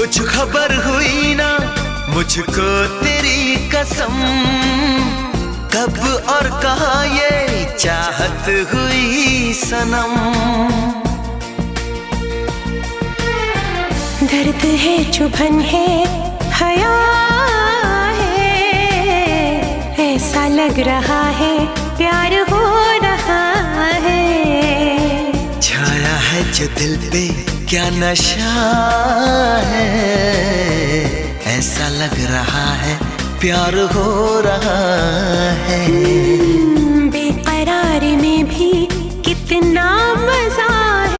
कुछ खबर हुई ना मुझको तेरी कसम, कब और कहाँ ये चाहत हुई सनम। दर्द है चुभन है हया है, ऐसा लग रहा है प्यार हो रहा है। छाया है जो दिल पे क्या नशा है, ऐसा लग रहा है प्यार हो रहा है। बेकरार में भी कितना मजा